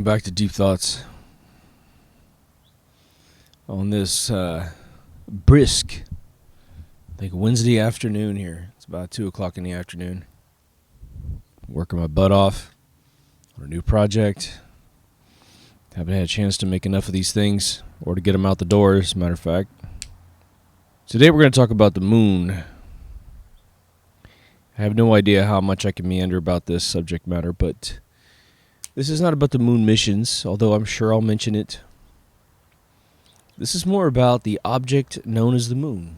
back to Deep Thoughts on this brisk, I think, Wednesday afternoon here. It's about 2 o'clock in the afternoon. Working my butt off on a new project. Haven't had a chance to make enough of these things or to get them out the door, as a matter of fact. Today we're going to talk about the moon. I have no idea how much I can meander about this subject matter, but this is not about the moon missions, although I'm sure I'll mention it. This is more about the object known as the moon.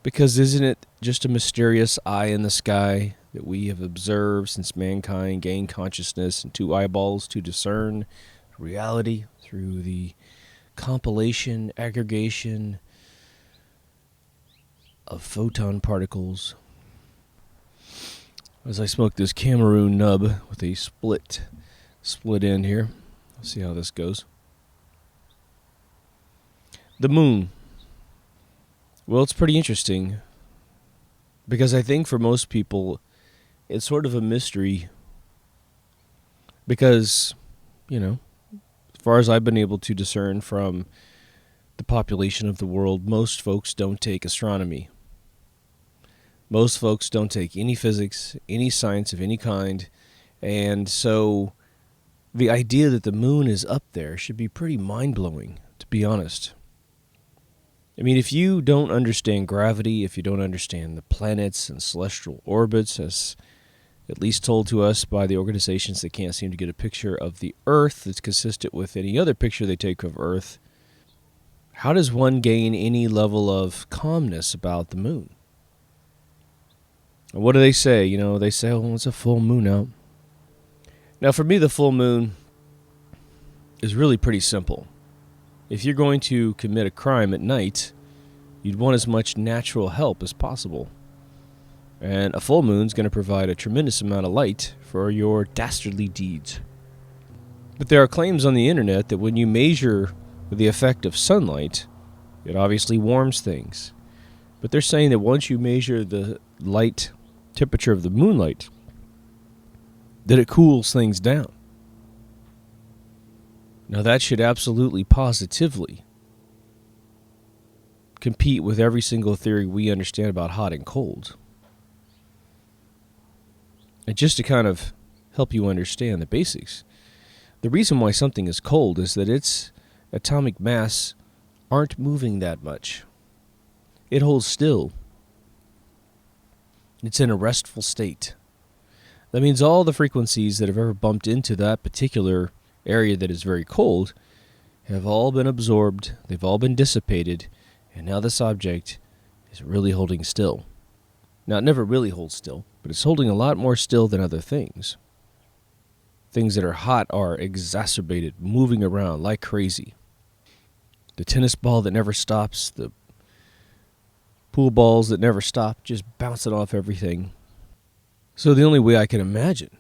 Because isn't it just a mysterious eye in the sky that we have observed since mankind gained consciousness and 2 eyeballs to discern reality through the compilation, aggregation of photon particles? As I smoke this Cameroon nub with a split end here. Let's see how this goes. The moon. Well, it's pretty interesting because I think for most people it's sort of a mystery because, as far as I've been able to discern from the population of the world, most folks don't take astronomy. Most folks don't take any physics, any science of any kind, and so the idea that the moon is up there should be pretty mind-blowing, to be honest. I mean, if you don't understand gravity, if you don't understand the planets and celestial orbits, as at least told to us by the organizations that can't seem to get a picture of the Earth that's consistent with any other picture they take of Earth, how does one gain any level of calmness about the moon? And what do they say? They say, oh, it's a full moon out. Now, for me, the full moon is really pretty simple. If you're going to commit a crime at night, you'd want as much natural help as possible. And a full moon's going to provide a tremendous amount of light for your dastardly deeds. But there are claims on the internet that when you measure the effect of sunlight, it obviously warms things. But they're saying that once you measure the light temperature of the moonlight, that it cools things down. Now that should absolutely, positively compete with every single theory we understand about hot and cold. And just to kind of help you understand the basics, the reason why something is cold is that its atomic mass aren't moving that much. It holds still. It's in a restful state. That means all the frequencies that have ever bumped into that particular area that is very cold have all been absorbed, they've all been dissipated, and now this object is really holding still. Now, it never really holds still, but it's holding a lot more still than other things. Things that are hot are exacerbated, moving around like crazy. The tennis ball that never stops, the pool balls that never stop, just bouncing off everything. So the only way I can imagine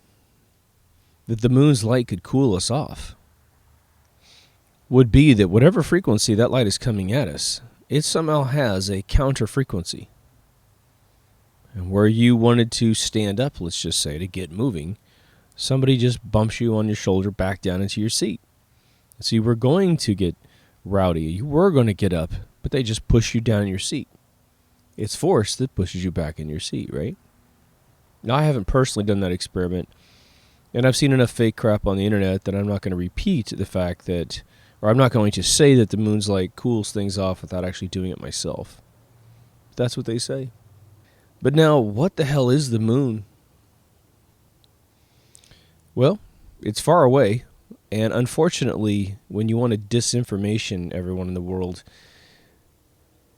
that the moon's light could cool us off would be that whatever frequency that light is coming at us, it somehow has a counter frequency. And where you wanted to stand up, let's just say, to get moving, somebody just bumps you on your shoulder back down into your seat. So you were going to get rowdy, you were going to get up, but they just push you down in your seat. It's force that pushes you back in your seat, right? Now, I haven't personally done that experiment, and I've seen enough fake crap on the internet that I'm not going to repeat the fact that, or I'm not going to say that the moon's light cools things off without actually doing it myself. That's what they say. But now, what the hell is the moon? Well, it's far away, and unfortunately, when you want to disinformation everyone in the world,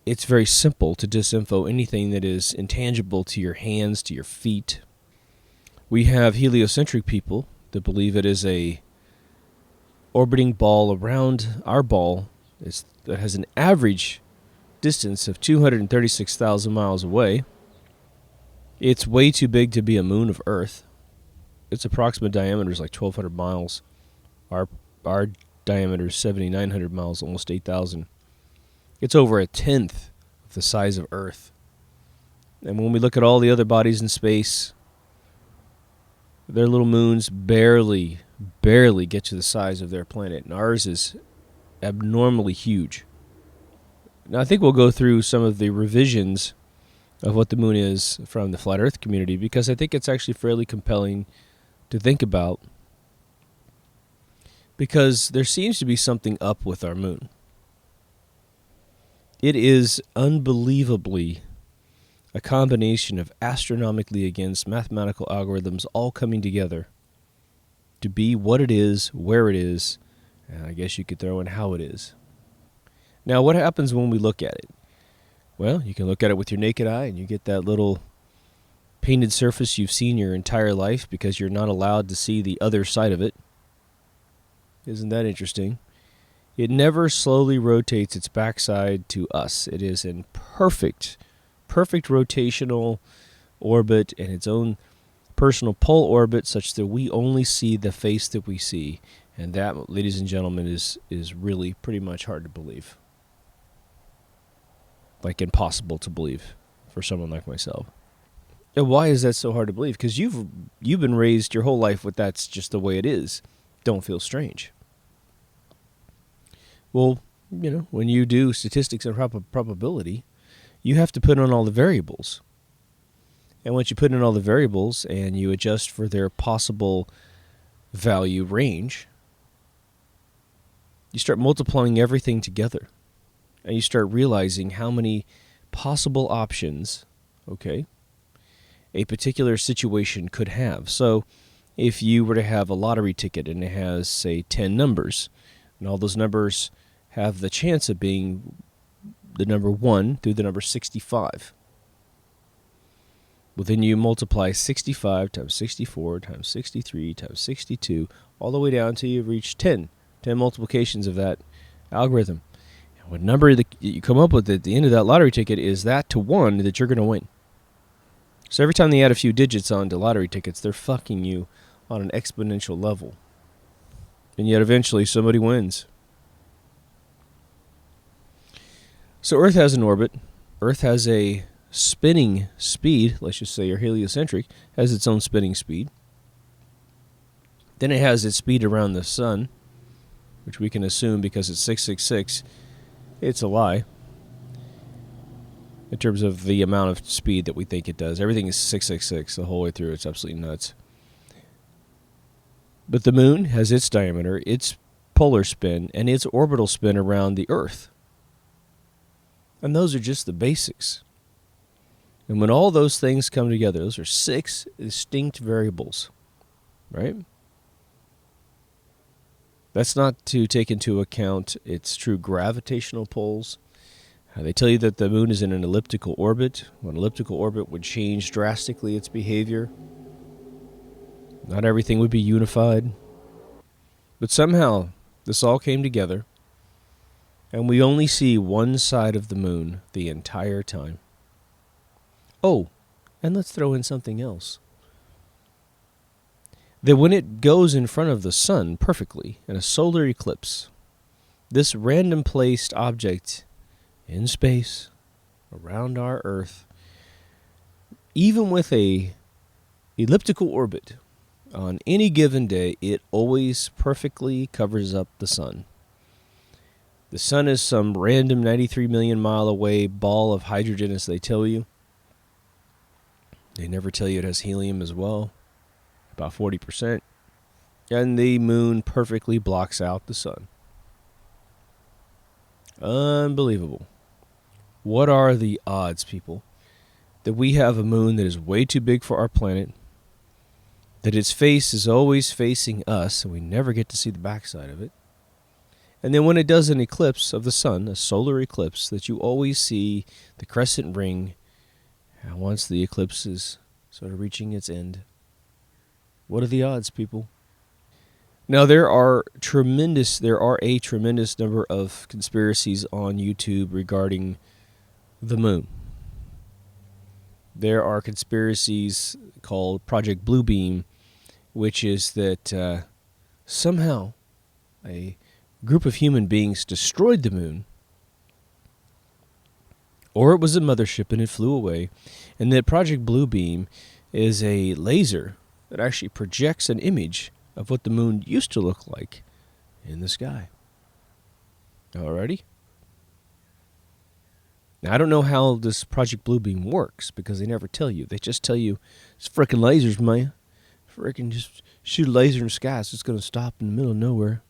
it's very simple to disinfo anything that is intangible to your hands, to your feet. We have heliocentric people that believe it is a orbiting ball around our ball that has an average distance of 236,000 miles away. It's way too big to be a moon of Earth. Its approximate diameter is like 1,200 miles. Our diameter is 7,900 miles, almost 8,000. It's over a tenth of the size of Earth. And when we look at all the other bodies in space, Their little moons barely get to the size of their planet, and ours is abnormally huge. Now, I think we'll go through some of the revisions of what the moon is from the Flat Earth community, because I think it's actually fairly compelling to think about, because there seems to be something up with our moon. It is unbelievably a combination of astronomically against mathematical algorithms all coming together to be what it is, where it is, and I guess you could throw in how it is. Now, what happens when we look at it? Well, you can look at it with your naked eye and you get that little painted surface you've seen your entire life because you're not allowed to see the other side of it. Isn't that interesting? It never slowly rotates its backside to us. It is in perfect rotational orbit and its own personal pole orbit, such that we only see the face that we see. And that, ladies and gentlemen, is really pretty much hard to believe. Like impossible to believe for someone like myself. And why is that so hard to believe? Because you've been raised your whole life with that's just the way it is. Don't feel strange. Well, when you do statistics and probability, you have to put in all the variables. And once you put in all the variables and you adjust for their possible value range, you start multiplying everything together. And you start realizing how many possible options, a particular situation could have. So if you were to have a lottery ticket and it has, say, 10 numbers, and all those numbers have the chance of being the number 1 through the number 65. Well, then you multiply 65 times 64 times 63 times 62, all the way down until you reach 10 multiplications of that algorithm. And what number that you come up with at the end of that lottery ticket is that to 1 that you're going to win. So every time they add a few digits onto lottery tickets, they're fucking you on an exponential level. And yet eventually somebody wins. So Earth has an orbit. Earth has a spinning speed, let's just say, or heliocentric, has its own spinning speed. Then it has its speed around the sun, which we can assume because it's 666, it's a lie in terms of the amount of speed that we think it does. Everything is 666 the whole way through. It's absolutely nuts. But the moon has its diameter, its polar spin, and its orbital spin around the Earth. And those are just the basics. And when all those things come together, those are 6 distinct variables, right? That's not to take into account its true gravitational poles. They tell you that the moon is in an elliptical orbit. An elliptical orbit would change drastically its behavior. Not everything would be unified. But somehow, this all came together, and we only see one side of the moon the entire time. Oh, and let's throw in something else. That when it goes in front of the sun perfectly in a solar eclipse, this random placed object in space around our Earth, even with a elliptical orbit, on any given day, it always perfectly covers up the sun. The sun is some random 93 million mile away ball of hydrogen, as they tell you. They never tell you it has helium as well, about 40%. And the moon perfectly blocks out the sun. Unbelievable. What are the odds, people, that we have a moon that is way too big for our planet, that its face is always facing us, and we never get to see the backside of it, and then when it does an eclipse of the sun, a solar eclipse, that you always see the crescent ring, and once the eclipse is sort of reaching its end. What are the odds, people? Now, there are a tremendous number of conspiracies on YouTube regarding the moon. There are conspiracies called Project Bluebeam, which is that somehow a group of human beings destroyed the moon, or it was a mothership and it flew away, and that Project Bluebeam is a laser that actually projects an image of what the moon used to look like in the sky. Alrighty? Now, I don't know how this Project Bluebeam works because they never tell you. They just tell you, it's frickin' lasers, man. Frickin' just shoot a laser in the sky, so it's going to stop in the middle of nowhere.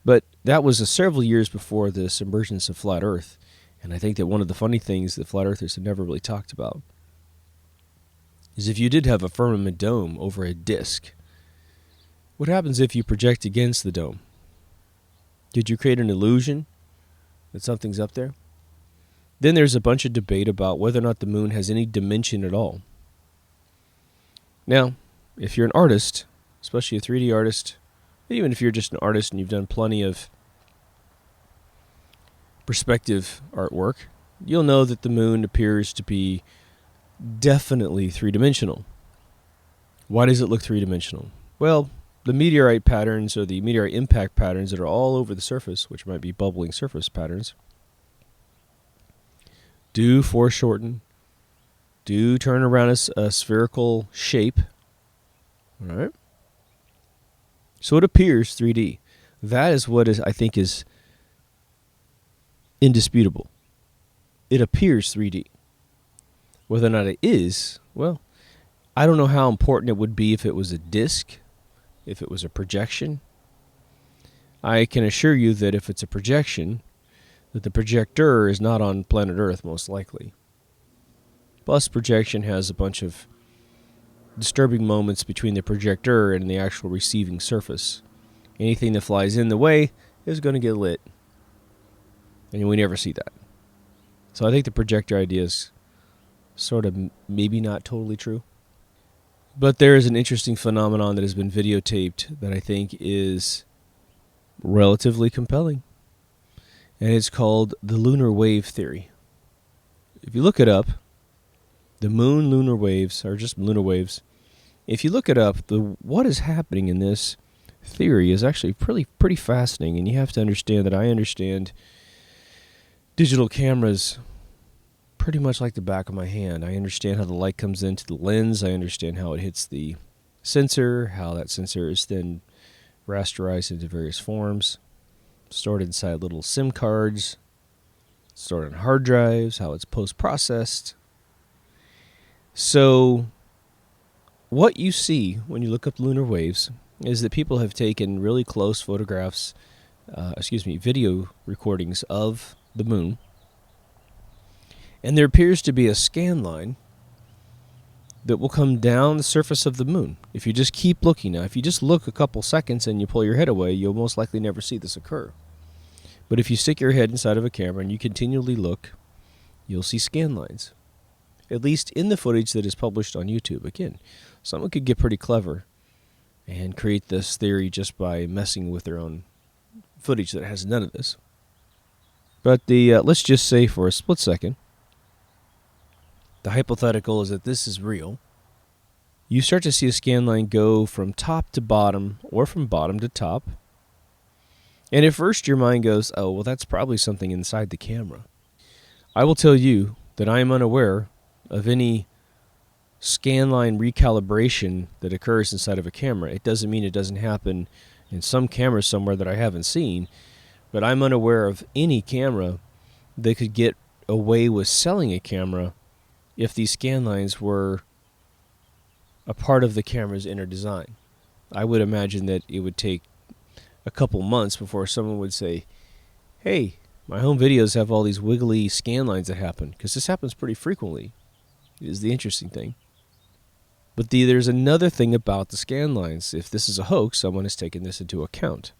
But that was several years before this emergence of Flat Earth. And I think that one of the funny things that Flat Earthers have never really talked about is if you did have a firmament dome over a disk, what happens if you project against the dome? Did you create an illusion that something's up there? Then there's a bunch of debate about whether or not the moon has any dimension at all. Now, if you're an artist, especially a 3D artist, even if you're just an artist and you've done plenty of perspective artwork, you'll know that the moon appears to be definitely three-dimensional. Why does it look three-dimensional? Well, the meteorite patterns or the meteorite impact patterns that are all over the surface, which might be bubbling surface patterns, do foreshorten, do turn around a spherical shape. All right? So it appears 3D. That is what I think is indisputable. It appears 3D. Whether or not it is, well, I don't know how important it would be if it was a disk, if it was a projection. I can assure you that if it's a projection, that the projector is not on planet Earth, most likely. Plus, projection has a bunch of disturbing moments between the projector and the actual receiving surface. Anything that flies in the way is going to get lit. And we never see that. So I think the projector idea is sort of maybe not totally true. But there is an interesting phenomenon that has been videotaped that I think is relatively compelling. And it's called the lunar wave theory. If you look it up, the moon lunar waves, or just lunar waves, if you look it up, what is happening in this theory is actually pretty fascinating. And you have to understand that I understand digital cameras pretty much like the back of my hand. I understand how the light comes into the lens. I understand how it hits the sensor, how that sensor is then rasterized into various forms, stored inside little SIM cards, stored on hard drives, how it's post-processed. So what you see when you look up lunar waves is that people have taken really close photographs, video recordings of the moon, and there appears to be a scan line that will come down the surface of the moon. If you just keep looking now, if you just look a couple seconds and you pull your head away, you'll most likely never see this occur. But if you stick your head inside of a camera and you continually look, you'll see scan lines. At least in the footage that is published on YouTube. Again, someone could get pretty clever and create this theory just by messing with their own footage that has none of this. But let's just say for a split second, the hypothetical is that this is real. You start to see a scan line go from top to bottom or from bottom to top. And at first your mind goes, oh, well, that's probably something inside the camera. I will tell you that I am unaware of any scan line recalibration that occurs inside of a camera. It doesn't mean it doesn't happen in some camera somewhere that I haven't seen, but I'm unaware of any camera that could get away with selling a camera if these scan lines were a part of the camera's inner design. I would imagine that it would take a couple months before someone would say, hey, my home videos have all these wiggly scan lines that happen, because this happens pretty frequently, is the interesting thing. But there's another thing about the scan lines. If this is a hoax, someone has taken this into account.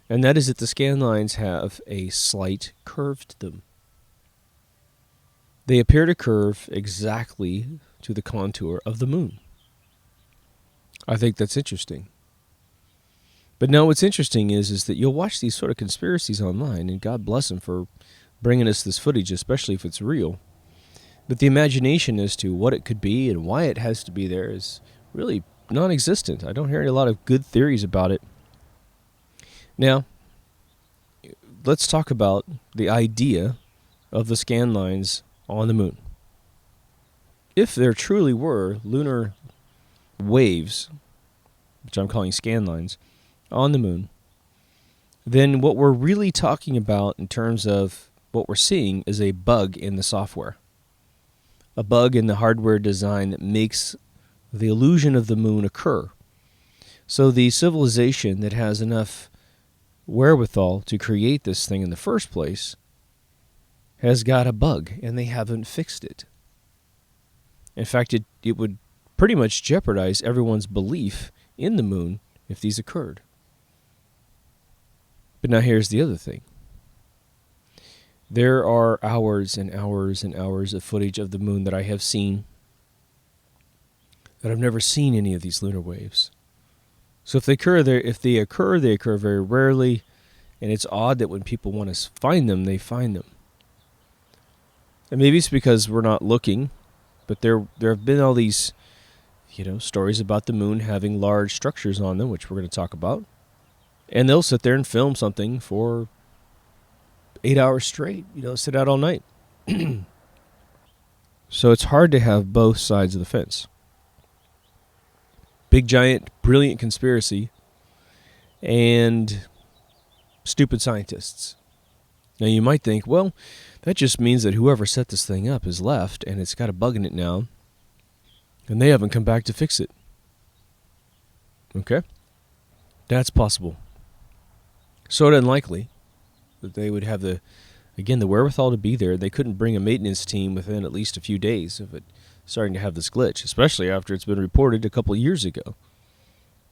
And that is that the scan lines have a slight curve to them. They appear to curve exactly to the contour of the moon. I think that's interesting. But now what's interesting is that you'll watch these sort of conspiracies online, and God bless them for bringing us this footage, especially if it's real. But the imagination as to what it could be and why it has to be there is really non-existent. I don't hear a lot of good theories about it. Now, let's talk about the idea of the scan lines on the moon. If there truly were lunar waves, which I'm calling scan lines, on the moon, then what we're really talking about in terms of what we're seeing is a bug in the software. A bug in the hardware design that makes the illusion of the moon occur. So the civilization that has enough wherewithal to create this thing in the first place has got a bug, and they haven't fixed it. In fact, it would pretty much jeopardize everyone's belief in the moon if these occurred. But now here's the other thing. There are hours and hours and hours of footage of the moon that I have seen that I've never seen any of these lunar waves. So if they occur, they occur very rarely, and it's odd that when people want to find them, they find them. And maybe it's because we're not looking, but there have been all these, stories about the moon having large structures on them, which we're going to talk about. And they'll sit there and film something for 8 hours straight, sit out all night. So it's hard to have both sides of the fence. Big, giant, brilliant conspiracy and stupid scientists. Now you might think, well, that just means that whoever set this thing up has left and it's got a bug in it now, and they haven't come back to fix it. Okay? That's possible. Sort of unlikely that they would have the wherewithal to be there. They couldn't bring a maintenance team within at least a few days of it starting to have this glitch, especially after it's been reported a couple of years ago.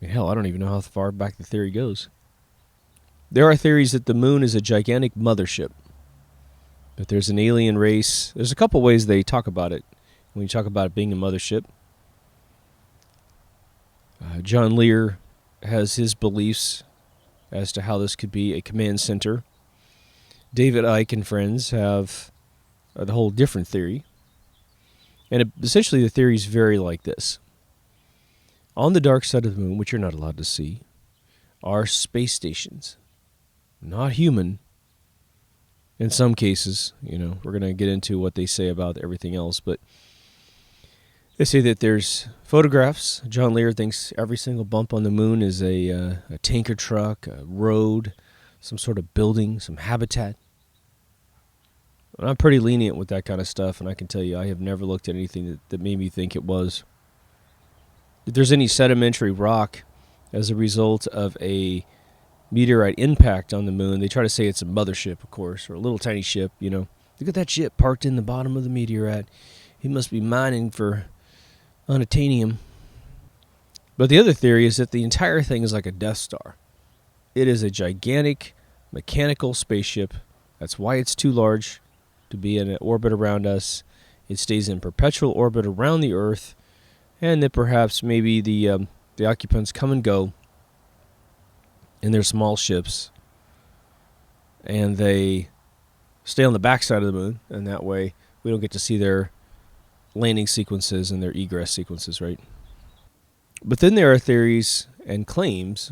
Hell, I don't even know how far back the theory goes. There are theories that the moon is a gigantic mothership, that there's an alien race. There's a couple ways they talk about it when you talk about it being a mothership. John Lear has his beliefs as to how this could be a command center. David Icke and friends have the whole different theory. And essentially the theories vary like this. On the dark side of the moon, which you're not allowed to see, are space stations. Not human. In some cases, we're going to get into what they say about everything else, but they say that there's photographs. John Lear thinks every single bump on the moon is a tanker truck, a road, some sort of building, some habitat. And I'm pretty lenient with that kind of stuff, and I can tell you I have never looked at anything that made me think it was. If there's any sedimentary rock as a result of a meteorite impact on the moon, they try to say it's a mothership, of course, or a little tiny ship, Look at that ship parked in the bottom of the meteorite. He must be mining for unobtainium. But the other theory is that the entire thing is like a Death Star. It is a gigantic mechanical spaceship. That's why it's too large to be in an orbit around us. It stays in perpetual orbit around the Earth, and that perhaps maybe the occupants come and go in their small ships, and they stay on the backside of the moon, and that way we don't get to see their landing sequences and their egress sequences, right? But then there are theories and claims,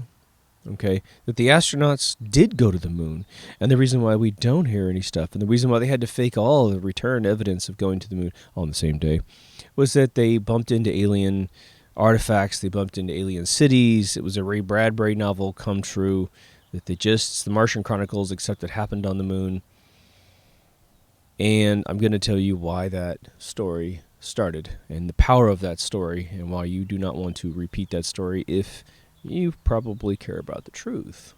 that the astronauts did go to the moon, and the reason why we don't hear any stuff, and the reason why they had to fake all the return evidence of going to the moon on the same day, was that they bumped into alien artifacts, they bumped into alien cities. It was a Ray Bradbury novel come true, that it's the Martian Chronicles, except it happened on the moon. And I'm going to tell you why that story started, and the power of that story, and why you do not want to repeat that story if you probably care about the truth.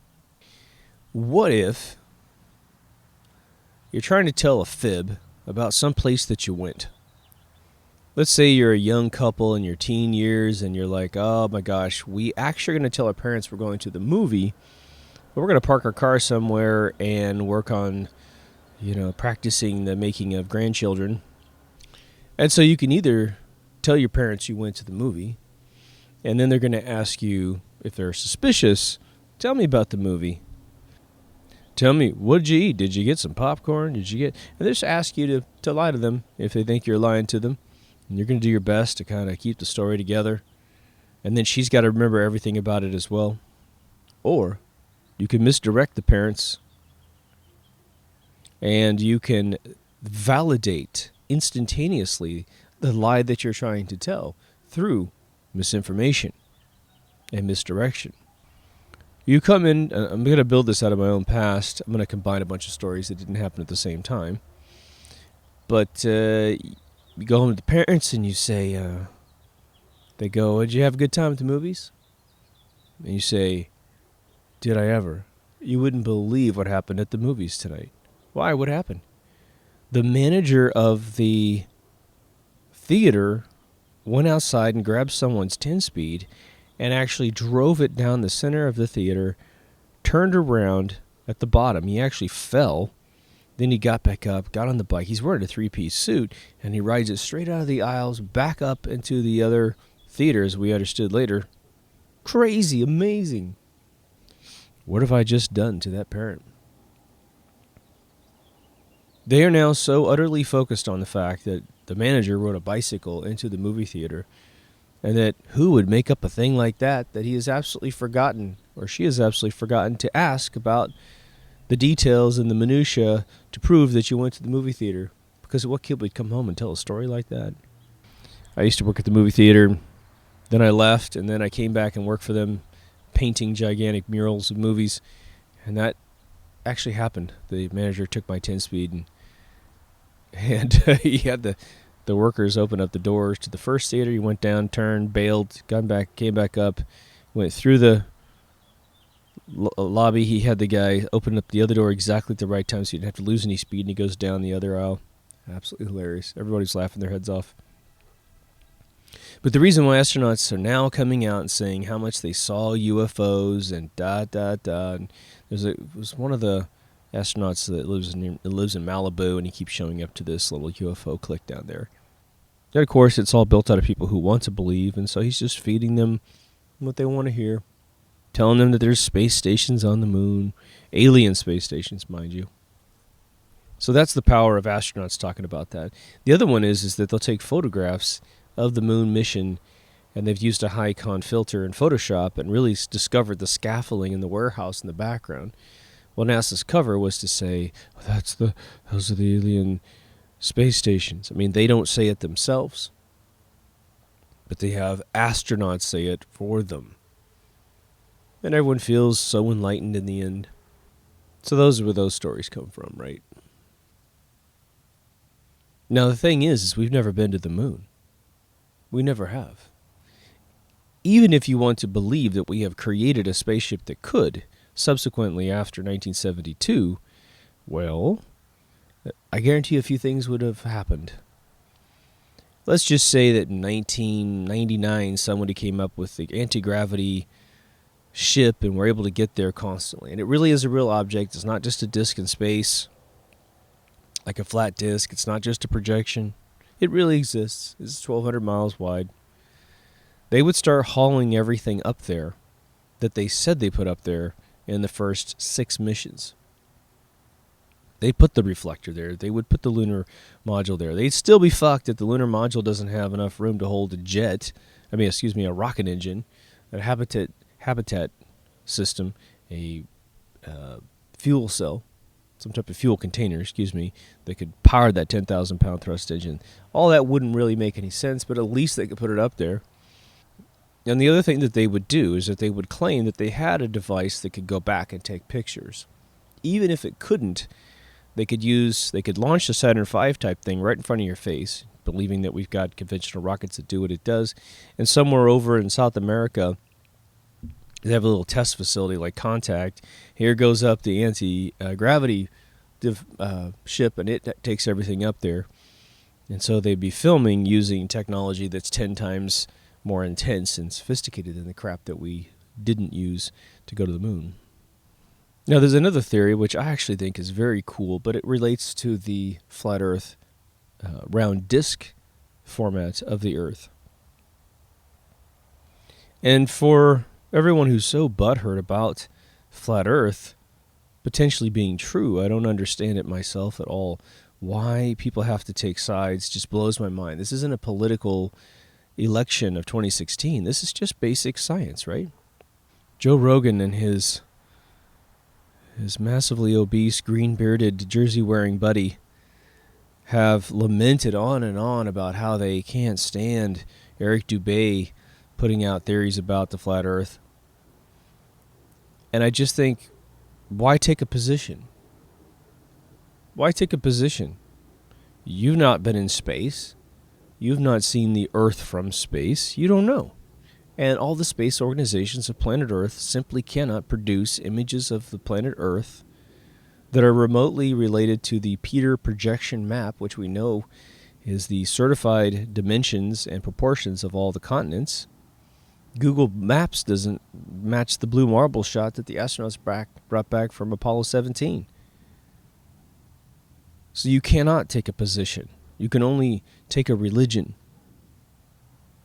What if you're trying to tell a fib about some place that you went? Let's say you're a young couple in your teen years, and you're like, oh my gosh, we actually are going to tell our parents we're going to the movie, but we're going to park our car somewhere and work on, practicing the making of grandchildren. And so you can either tell your parents you went to the movie, and then they're going to ask you, if they're suspicious, tell me about the movie. Tell me, what did you eat? Did you get some popcorn? And they just ask you to lie to them if they think you're lying to them. And you're going to do your best to kind of keep the story together. And then she's got to remember everything about it as well. Or you can misdirect the parents, and you can validate instantaneously the lie that you're trying to tell through misinformation and misdirection. You come in, I'm going to build this out of my own past. I'm going to combine a bunch of stories that didn't happen at the same time. But you go home to the parents and you say, they go, "Did you have a good time at the movies?" And you say, "Did I ever? You wouldn't believe what happened at the movies tonight." Why? What happened? The manager of the theater went outside and grabbed someone's 10-speed and actually drove it down the center of the theater, turned around at the bottom. He actually fell. Then he got back up, got on the bike. He's wearing a 3-piece suit, and he rides it straight out of the aisles, back up into the other theater, as we understood later. Crazy, amazing. What have I just done to that parent? They are now so utterly focused on the fact that the manager rode a bicycle into the movie theater, and that who would make up a thing like that he has absolutely forgotten, or she has absolutely forgotten, to ask about the details and the minutia to prove that you went to the movie theater. Because what kid would come home and tell a story like that? I used to work at the movie theater, then I left, and then I came back and worked for them, painting gigantic murals of movies, and that actually happened. The manager took my 10-speed, and he had the workers open up the doors to the first theater. He went down, turned, bailed, got back, came back up, went through the lobby. He had the guy open up the other door exactly at the right time so he didn't have to lose any speed, and he goes down the other aisle. Absolutely hilarious. Everybody's laughing their heads off. But the reason why astronauts are now coming out and saying how much they saw UFOs and and was one of the astronauts that lives in Malibu, and he keeps showing up to this little UFO clique down there. And of course, it's all built out of people who want to believe, and so he's just feeding them what they want to hear, telling them that there's space stations on the moon, alien space stations, mind you. So that's the power of astronauts talking about that. The other one is that they'll take photographs of the moon mission, and they've used a high-con filter in Photoshop and really discovered the scaffolding in the warehouse in the background. Well, NASA's cover was to say, those are the alien space stations. I mean, they don't say it themselves, but they have astronauts say it for them. And everyone feels so enlightened in the end. So those are where those stories come from, right? Now, the thing is we've never been to the moon. We never have. Even if you want to believe that we have created a spaceship that could, subsequently after 1972, well, I guarantee a few things would have happened. Let's just say that in 1999, somebody came up with the anti-gravity ship and we're able to get there constantly. And it really is a real object. It's not just a disk in space, like a flat disk. It's not just a projection. It really exists. It's 1,200 miles wide. They would start hauling everything up there that they said they put up there in the first 6 missions. They put the reflector there. They would put the lunar module there. They'd still be fucked if the lunar module doesn't have enough room to hold a rocket engine, a habitat system, a fuel cell, some type of fuel container, that could power that 10,000-pound thrust engine. All that wouldn't really make any sense, but at least they could put it up there. And the other thing that they would do is that they would claim that they had a device that could go back and take pictures. Even if it couldn't, they could launch the Saturn V type thing right in front of your face, believing that we've got conventional rockets that do what it does. And somewhere over in South America, they have a little test facility like Contact. Here goes up the anti-gravity ship, and it takes everything up there. And so they'd be filming using technology that's 10 times more intense and sophisticated than the crap that we didn't use to go to the moon. Now, there's another theory, which I actually think is very cool, but it relates to the flat Earth round disk format of the Earth. And for everyone who's so butthurt about flat Earth potentially being true, I don't understand it myself at all. Why people have to take sides just blows my mind. This isn't a political election of 2016. This is just basic science, right? Joe Rogan and his massively obese, green-bearded, jersey-wearing buddy have lamented on and on about how they can't stand Eric Dubay putting out theories about the flat Earth. And I just think, why take a position? Why take a position? You've not been in space. You've not seen the Earth from space. You don't know. And all the space organizations of planet Earth simply cannot produce images of the planet Earth that are remotely related to the Peter projection map, which we know is the certified dimensions and proportions of all the continents. Google Maps doesn't match the blue marble shot that the astronauts brought back from Apollo 17. So you cannot take a position. You can only take a religion.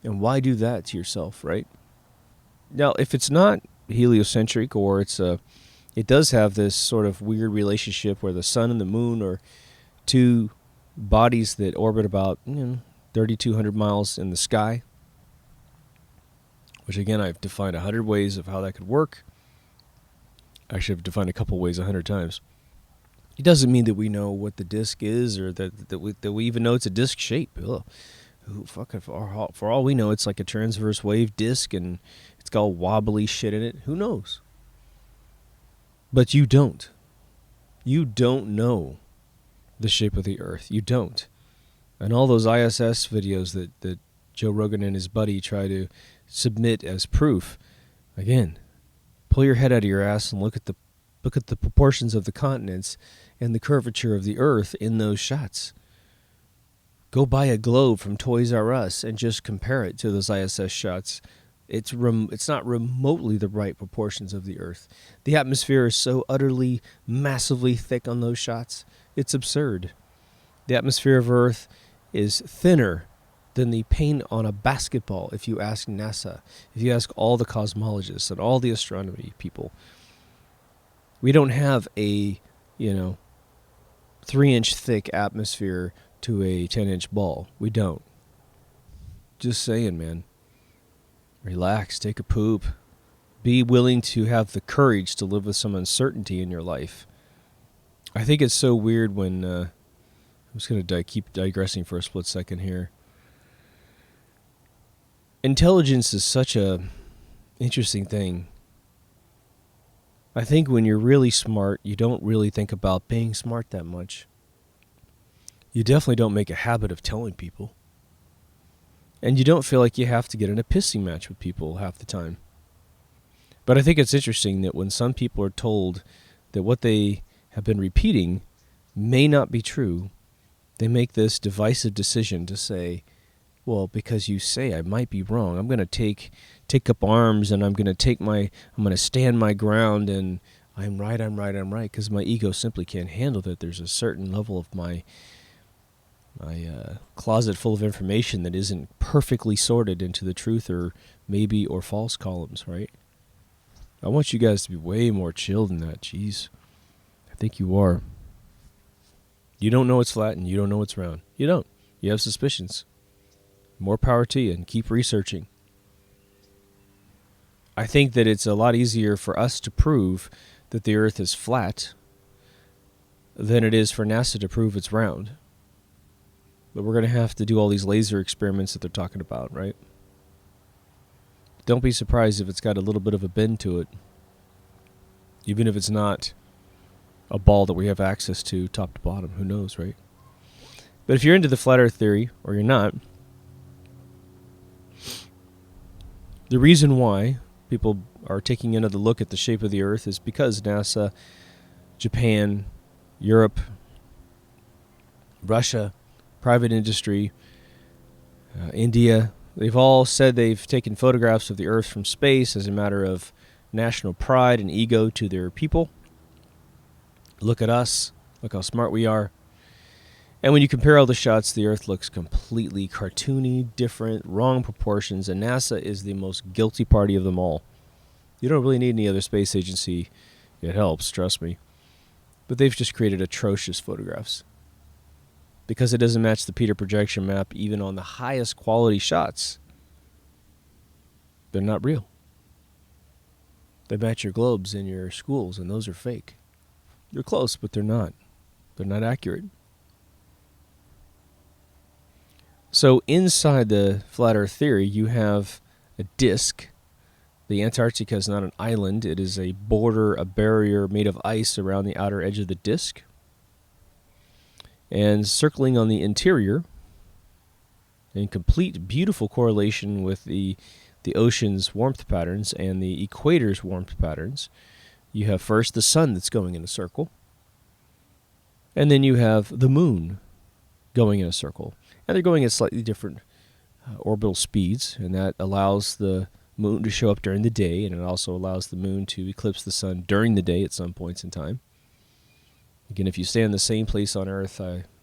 And why do that to yourself, right? Now, if it's not heliocentric, or it does have this sort of weird relationship where the sun and the moon are two bodies that orbit about 3,200 miles in the sky, which again, I've defined 100 ways of how that could work. Actually, I've defined a couple ways 100 times. It doesn't mean that we know what the disk is, or that we even know it's a disk shape. Ugh. For all we know, it's like a transverse wave disk, and it's got all wobbly shit in it. Who knows? But you don't. You don't know the shape of the Earth. You don't. And all those ISS videos that Joe Rogan and his buddy try to submit as proof, again, pull your head out of your ass and look at the proportions of the continents and the curvature of the Earth in those shots. Go buy a globe from Toys R Us and just compare it to those ISS shots. It's not remotely the right proportions of the Earth. The atmosphere is so utterly, massively thick on those shots. It's absurd. The atmosphere of Earth is thinner than the paint on a basketball, if you ask NASA, if you ask all the cosmologists and all the astronomy people. We don't have a, 3-inch thick atmosphere to a 10-inch ball. We don't. Just saying, man. Relax, take a poop. Be willing to have the courage to live with some uncertainty in your life. I think it's so weird when... I'm just going to keep digressing for a split second here. Intelligence is such a interesting thing. I think when you're really smart, you don't really think about being smart that much. You definitely don't make a habit of telling people. And you don't feel like you have to get in a pissing match with people half the time. But I think it's interesting that when some people are told that what they have been repeating may not be true, they make this divisive decision to say, well, because you say I might be wrong, I'm going to take up arms, and I'm going to stand my ground, and I'm right, because my ego simply can't handle that there's a certain level of my closet full of information that isn't perfectly sorted into the truth or false columns, right? I want you guys to be way more chill than that. Jeez. I think you are. You don't know it's flat, and you don't know it's round. You don't. You have suspicions. More power to you, and keep researching. I think that it's a lot easier for us to prove that the Earth is flat than it is for NASA to prove it's round. But we're going to have to do all these laser experiments that they're talking about, right? Don't be surprised if it's got a little bit of a bend to it. Even if it's not a ball that we have access to top to bottom. Who knows, right? But if you're into the flat Earth theory, or you're not, the reason why people are taking another look at the shape of the Earth is because NASA, Japan, Europe, Russia, private industry, India, they've all said they've taken photographs of the Earth from space as a matter of national pride and ego to their people. Look at us. Look how smart we are. And when you compare all the shots, the Earth looks completely cartoony, different, wrong proportions, and NASA is the most guilty party of them all. You don't really need any other space agency. It helps, trust me. But they've just created atrocious photographs. Because it doesn't match the Peter projection map even on the highest quality shots. They're not real. They match your globes in your schools, and those are fake. They're close, but they're not. They're not accurate. So inside the flat Earth theory, you have a disk. The Antarctica is not an island. It is a border, a barrier made of ice around the outer edge of the disk. And circling on the interior, in complete beautiful correlation with the ocean's warmth patterns and the equator's warmth patterns, you have first the sun that's going in a circle, and then you have the moon going in a circle. And they're going at slightly different orbital speeds, and that allows the moon to show up during the day, and it also allows the moon to eclipse the sun during the day at some points in time. Again, if you stay in the same place on Earth,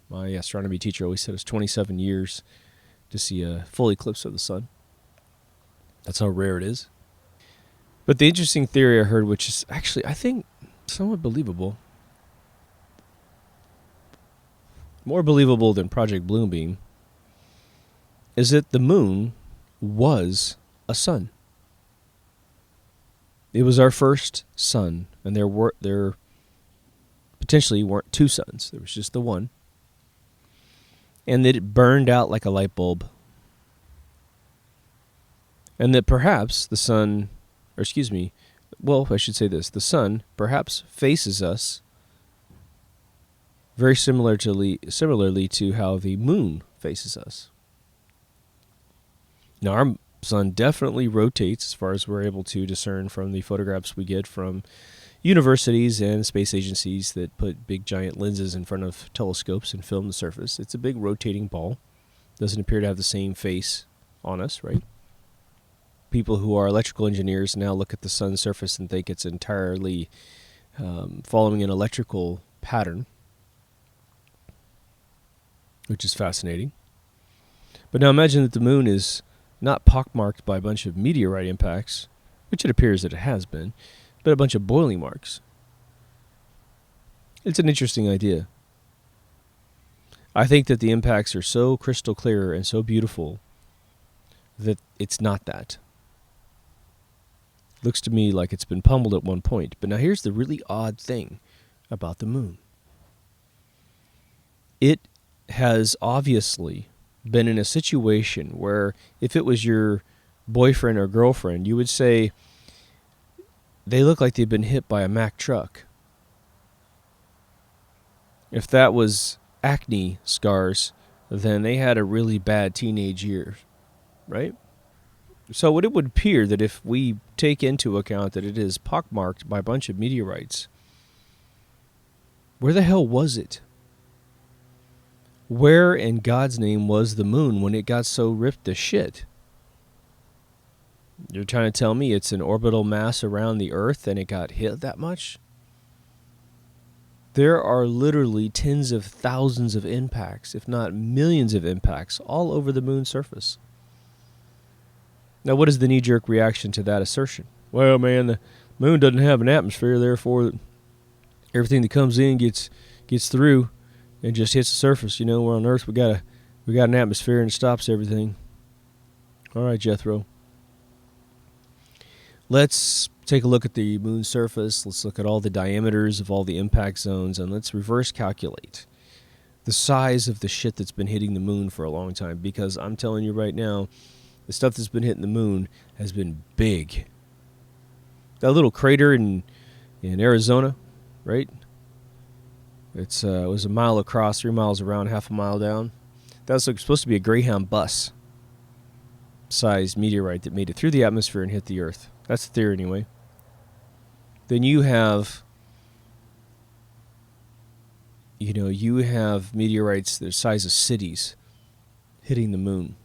my astronomy teacher always said it's 27 years to see a full eclipse of the sun. That's how rare it is. But the interesting theory I heard, which is actually, I think, somewhat believable, more believable than Project Bloombeam, is that the moon was a sun. It was our first sun, and there potentially weren't two suns. There was just the one. And that it burned out like a light bulb. And that perhaps the sun, or excuse me, well, I should say this, the sun perhaps faces us very similarly to how the moon faces us. Now, our sun definitely rotates as far as we're able to discern from the photographs we get from universities and space agencies that put big giant lenses in front of telescopes and film the surface. It's a big rotating ball. Doesn't appear to have the same face on us, right? People who are electrical engineers now look at the sun's surface and think it's entirely following an electrical pattern, which is fascinating. But now imagine that the moon is not pockmarked by a bunch of meteorite impacts, which it appears that it has been, but a bunch of boiling marks. It's an interesting idea. I think that the impacts are so crystal clear and so beautiful that it's not that. Looks to me like it's been pummeled at one point. But now here's the really odd thing about the moon. It has obviously been in a situation where if it was your boyfriend or girlfriend, you would say they look like they've been hit by a Mack truck. If that was acne scars, then they had a really bad teenage years, right? So it would appear that if we take into account that it is pockmarked by a bunch of meteorites, where the hell was it? Where in God's name was the moon when it got so ripped to shit? You're trying to tell me it's an orbital mass around the Earth and it got hit that much? There are literally tens of thousands of impacts, if not millions of impacts, all over the moon's surface. Now, what is the knee-jerk reaction to that assertion? Well, man, the moon doesn't have an atmosphere, therefore everything that comes in gets through and just hits the surface. You know, we're on Earth, we got an atmosphere and it stops everything. All right, Jethro. Let's take a look at the moon's surface. Let's look at all the diameters of all the impact zones, and let's reverse calculate the size of the shit that's been hitting the moon for a long time. Because I'm telling you right now, the stuff that's been hitting the moon has been big. That little crater in Arizona, right? It was a mile across, 3 miles around, half a mile down. That was supposed to be a Greyhound bus-sized meteorite that made it through the atmosphere and hit the Earth. That's the theory anyway. Then you have meteorites the size of cities hitting the moon.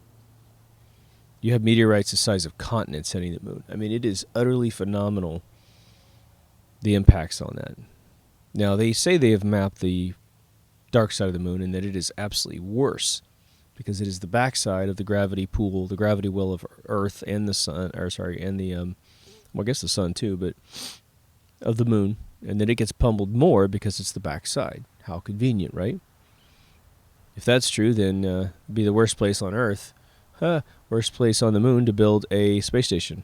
You have meteorites the size of continents hitting the moon. I mean, it is utterly phenomenal, the impacts on that. Now, they say they have mapped the dark side of the moon and that it is absolutely worse because it is the backside of the gravity pool, the gravity well of Earth and the sun, I guess the sun too, but of the moon, and then it gets pummeled more because it's the backside. How convenient, right? If that's true, then it'd be the worst place on Earth, worst place on the moon to build a space station,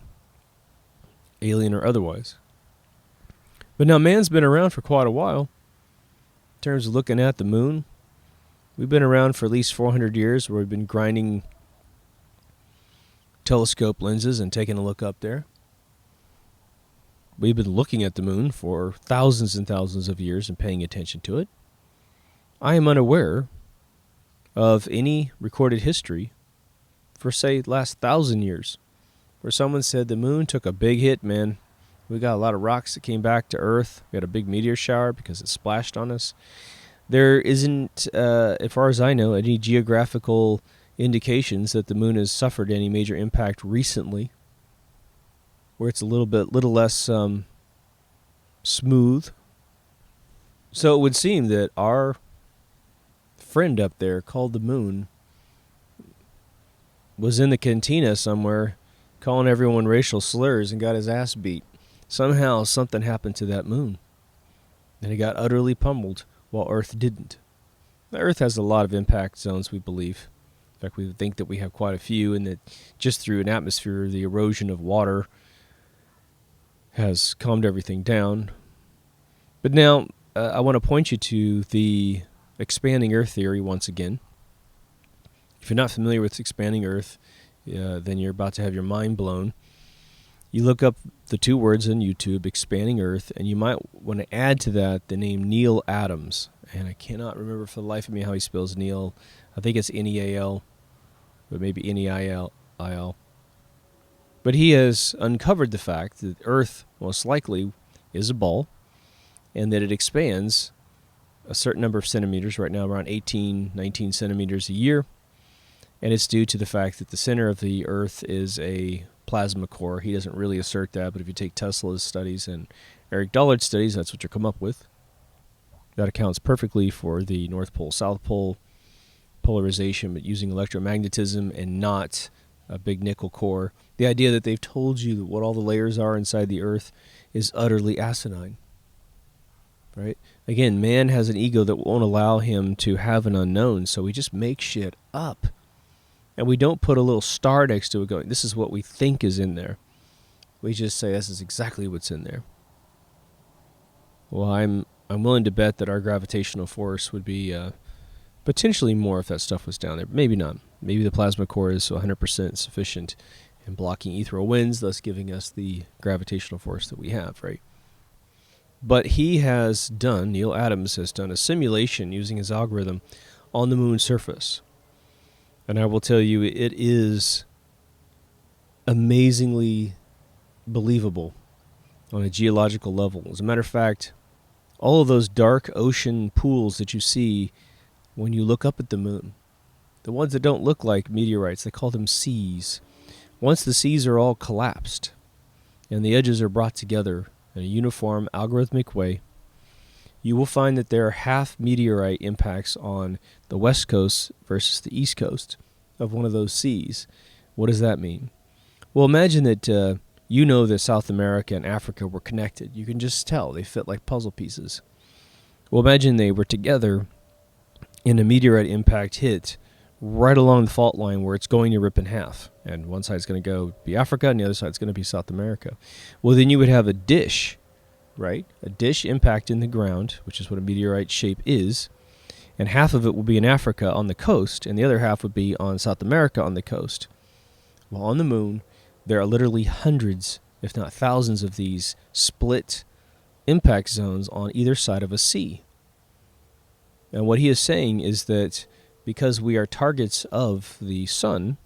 alien or otherwise. But now man's been around for quite a while. In terms of looking at the moon, we've been around for at least 400 years where we've been grinding telescope lenses and taken a look up there. We've been looking at the moon for thousands and thousands of years and paying attention to it. I am unaware of any recorded history for, say, last 1,000 years where someone said the moon took a big hit, man. We got a lot of rocks that came back to Earth. We had a big meteor shower because it splashed on us. There isn't, as far as I know, any geographical indications that the moon has suffered any major impact recently, where it's a little less smooth. So it would seem that our friend up there called the moon was in the cantina somewhere calling everyone racial slurs and got his ass beat. Somehow something happened to that moon, and it got utterly pummeled while Earth didn't. The Earth has a lot of impact zones, we believe. In fact, we think that we have quite a few, and that just through an atmosphere, the erosion of water has calmed everything down. But now, I want to point you to the expanding Earth theory once again. If you're not familiar with expanding Earth, then you're about to have your mind blown. You look up the two words on YouTube, expanding Earth, and you might want to add to that the name Neal Adams. And I cannot remember for the life of me how he spells Neal. I think it's Neal, but maybe Neil. But he has uncovered the fact that Earth most likely is a ball, and that it expands a certain number of centimeters, right now around 18, 19 centimeters a year. And it's due to the fact that the center of the Earth is a plasma core. He doesn't really assert that, but if you take Tesla's studies and Eric Dollard's studies, that's what you come up with. That accounts perfectly for the North Pole, South Pole polarization, but using electromagnetism and not a big nickel core. The idea that they've told you what all the layers are inside the Earth is utterly asinine. Right? Again, man has an ego that won't allow him to have an unknown, so we just make shit up. And we don't put a little star next to it going, this is what we think is in there. We just say, this is exactly what's in there. Well, I'm willing to bet that our gravitational force would be potentially more if that stuff was down there. Maybe not. Maybe the plasma core is 100% sufficient in blocking ethereal winds, thus giving us the gravitational force that we have, right? But Neal Adams has done a simulation using his algorithm on the moon's surface. And I will tell you, it is amazingly believable on a geological level. As a matter of fact, all of those dark ocean pools that you see when you look up at the moon, the ones that don't look like meteorites, they call them seas. Once the seas are all collapsed and the edges are brought together in a uniform algorithmic way, you will find that there are half meteorite impacts on the west coast versus the east coast of one of those seas. What does that mean? Well, imagine that you know that South America and Africa were connected. You can just tell. They fit like puzzle pieces. Well, imagine they were together and a meteorite impact hit right along the fault line where it's going to rip in half. And one side's going to go be Africa and the other side's going to be South America. Well, then you would have a dish, right? A dish impact in the ground, which is what a meteorite shape is, and half of it will be in Africa on the coast, and the other half would be on South America on the coast. Well, on the moon, there are literally hundreds, if not thousands, of these split impact zones on either side of a sea. And what he is saying is that because we are targets of the sun,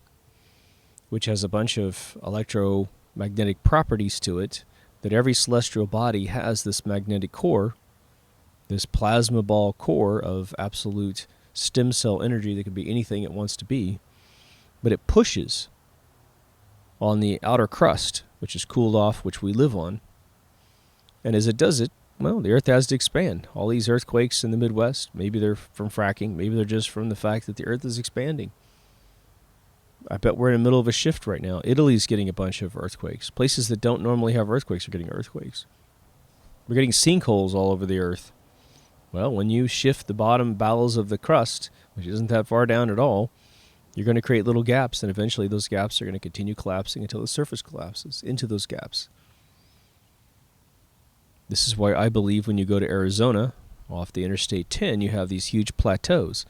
which has a bunch of electromagnetic properties to it, that every celestial body has this magnetic core, this plasma ball core of absolute stem cell energy that can be anything it wants to be, but it pushes on the outer crust, which is cooled off, which we live on. And as it does it, well, the Earth has to expand. All these earthquakes in the Midwest, maybe they're from fracking, maybe they're just from the fact that the Earth is expanding. I bet we're in the middle of a shift right now. Italy's getting a bunch of earthquakes. Places that don't normally have earthquakes are getting earthquakes. We're getting sinkholes all over the Earth. Well, when you shift the bottom bowels of the crust, which isn't that far down at all, you're going to create little gaps, and eventually those gaps are going to continue collapsing until the surface collapses into those gaps. This is why I believe when you go to Arizona, off the Interstate 10, you have these huge plateaus.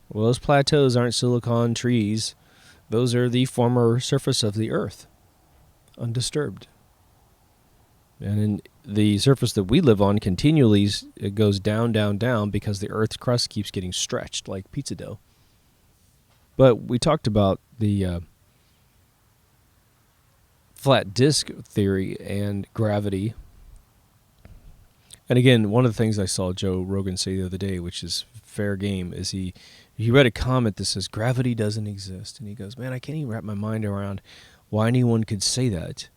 Well, those plateaus aren't silicon trees. Those are the former surface of the Earth, undisturbed. And in the surface that we live on continually it goes down, down, down because the Earth's crust keeps getting stretched like pizza dough. But we talked about the flat disk theory and gravity. And again, one of the things I saw Joe Rogan say the other day, which is fair game, is he read a comment that says gravity doesn't exist. And he goes, man, I can't even wrap my mind around why anyone could say that.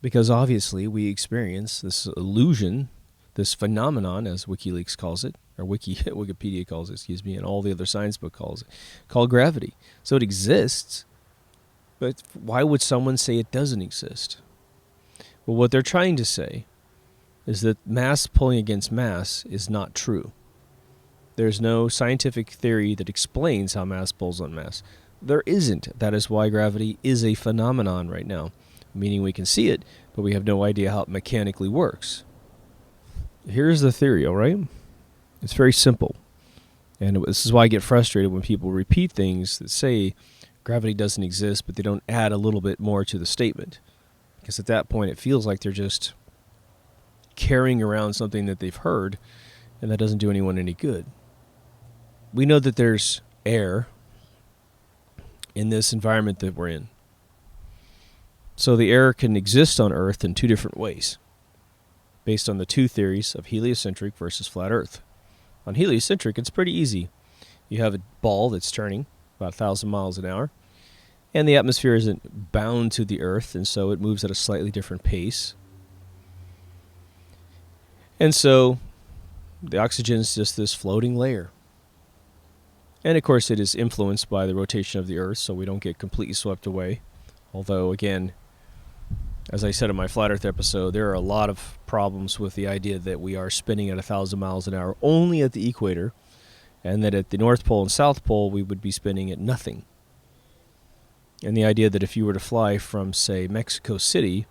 Because obviously we experience this illusion, this phenomenon, as WikiLeaks calls it, or Wikipedia calls it, and all the other science book calls it, called gravity. So it exists, but why would someone say it doesn't exist? Well, what they're trying to say is that mass pulling against mass is not true. There's no scientific theory that explains how mass pulls on mass. There isn't. That is why gravity is a phenomenon right now. Meaning we can see it, but we have no idea how it mechanically works. Here's the theory, all right? It's very simple. And this is why I get frustrated when people repeat things that say gravity doesn't exist, but they don't add a little bit more to the statement. Because at that point, it feels like they're just carrying around something that they've heard, and that doesn't do anyone any good. We know that there's air in this environment that we're in. So the air can exist on Earth in two different ways, based on the two theories of heliocentric versus flat Earth. On heliocentric, it's pretty easy. You have a ball that's turning about 1,000 miles an hour, and the atmosphere isn't bound to the Earth, and so it moves at a slightly different pace. And so the oxygen is just this floating layer. And of course, it is influenced by the rotation of the Earth, so we don't get completely swept away. Although, again, as I said in my Flat Earth episode, there are a lot of problems with the idea that we are spinning at 1,000 miles an hour only at the equator, and that at the North Pole and South Pole we would be spinning at nothing. And the idea that if you were to fly from, say, Mexico City